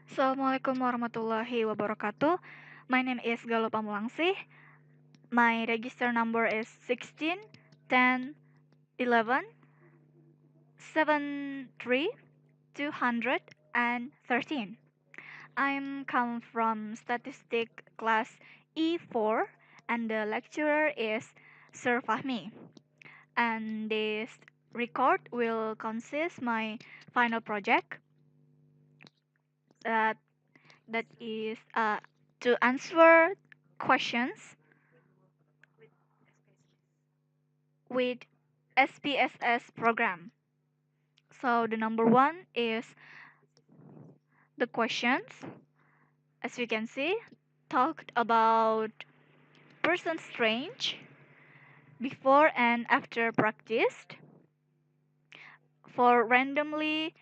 Assalamualaikum warahmatullahi wabarakatuh. My name is Galuh Pamulangsih. My register number is 16 10 11 73 213. I'm come from statistic class E4 and the lecturer is Sir Fahmi. And this record will consist my final project that that is to answer questions with SPSS program. So the number one is the questions, as you can see, talked about person strange before and after practiced for randomly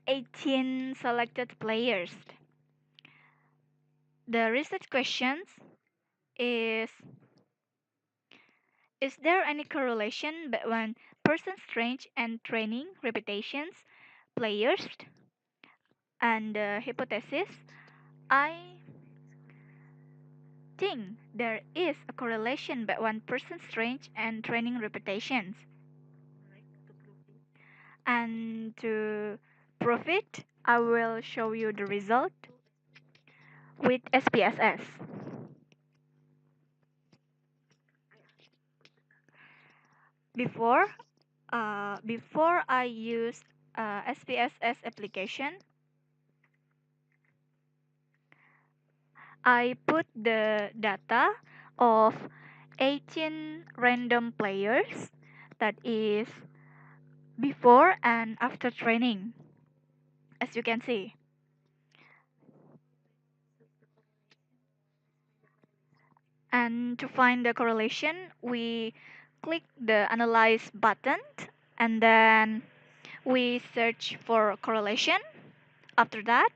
18 selected players. The research questions is Is there any correlation between person strange and training reputations players? And the hypothesis, I think there is a correlation between person strange and training reputations. And to prove it, I will show you the result with SPSS. Before, before I use SPSS application, I put the data of 18 random players, that is before and after training, as you can see. And to find the correlation, we click the analyze button and then we search for correlation. After that,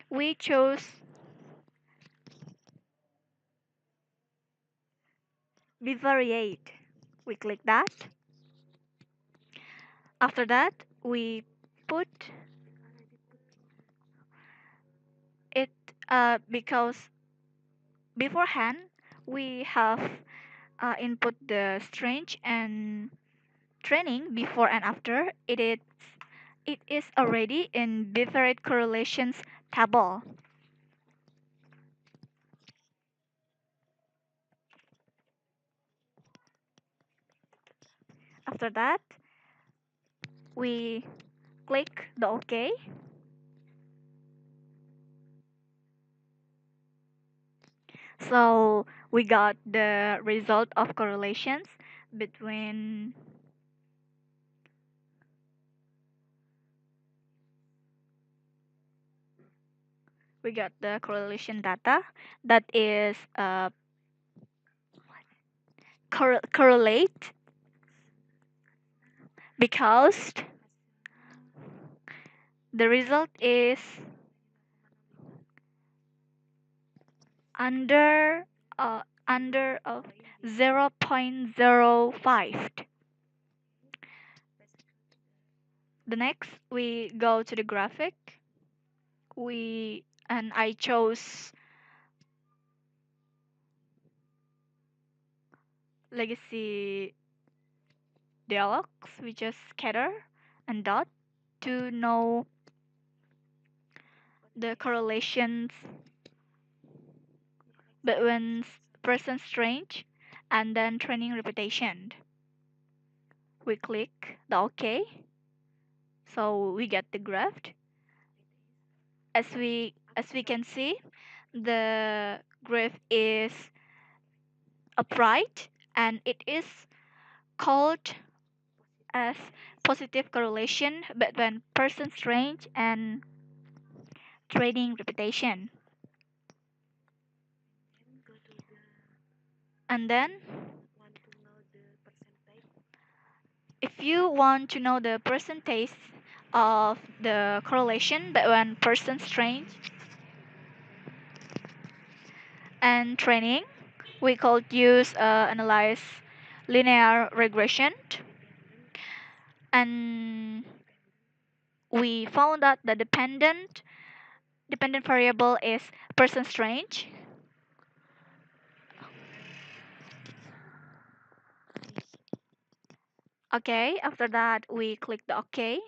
we choose bivariate. We click that. After that, we put it because beforehand we have input the strange and training before and after. It is already in bivariate correlations table. After that, we click the OK. So we got the result of correlations between we got the correlation data that is correlate because the result is under of 0.05. The next we go to the graphic. I chose legacy dialogues, which is scatter and dot, to know the correlations between person strange and then training reputation. We click the OK, so we get the graph. As we can see, the graph is upright and it is called as positive correlation between person strange and trading reputation. And then, if you want to know the percentage of the correlation between person strange and training, we could use analyze linear regression. And we found that the dependent variable is person strange. Okay, after that we click the OK,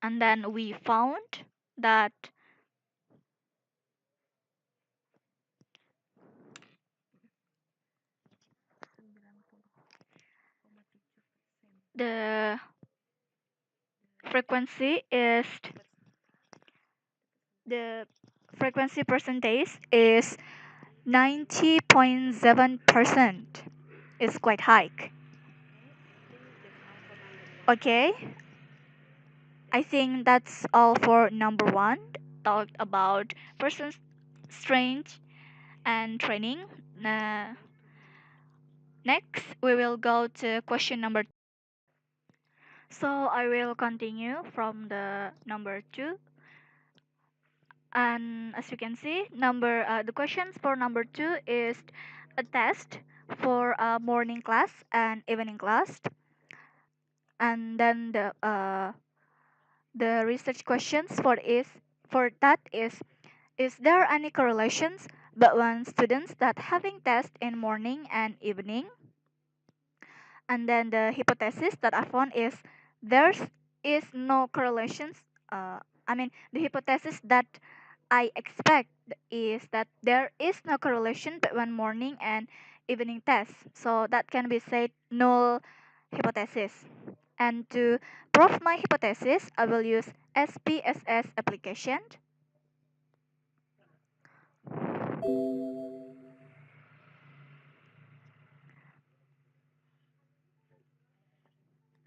and then we found that the frequency is the frequency percentage is 90.7%. It's quite high. Okay, I think that's all for number one. Talked about person strange and training. Uh, Next, we will go to question number. So I will continue from the number two. And as you can see, the questions for number two is a test for morning class and evening class. And then the research questions for that is there any correlations between students that having test in morning and evening? And then the hypothesis that I found is there is no correlations. The hypothesis that I expect is that there is no correlation between morning and evening tests. So that can be said null hypothesis. And to prove my hypothesis, I will use SPSS application.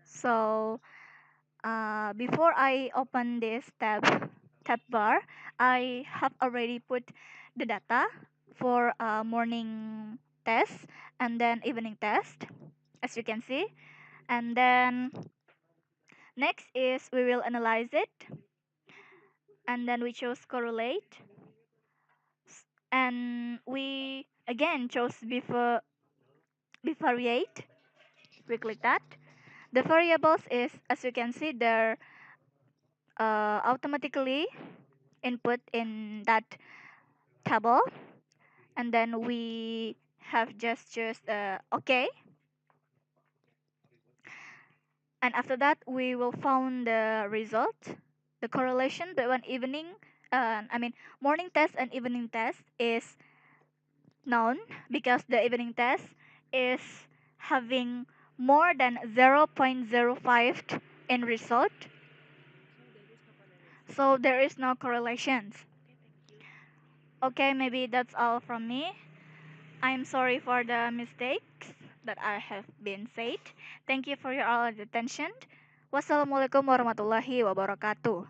So before I open this tab bar, I have already put the data for morning test and then evening test, as you can see. And then next is we will analyze it, and then we chose correlate, and we again chose bivariate. We click that. The variables is, as you can see, they're automatically input in that table, and then we have just choose OK, and after that we will found the result, the correlation between morning test and evening test is known because the evening test is having more than 0.05 in result, so there is no correlations. Okay, maybe that's all from me. I'm sorry for the mistakes that I have been said. Thank you for your all attention. Wassalamualaikum warahmatullahi wabarakatuh.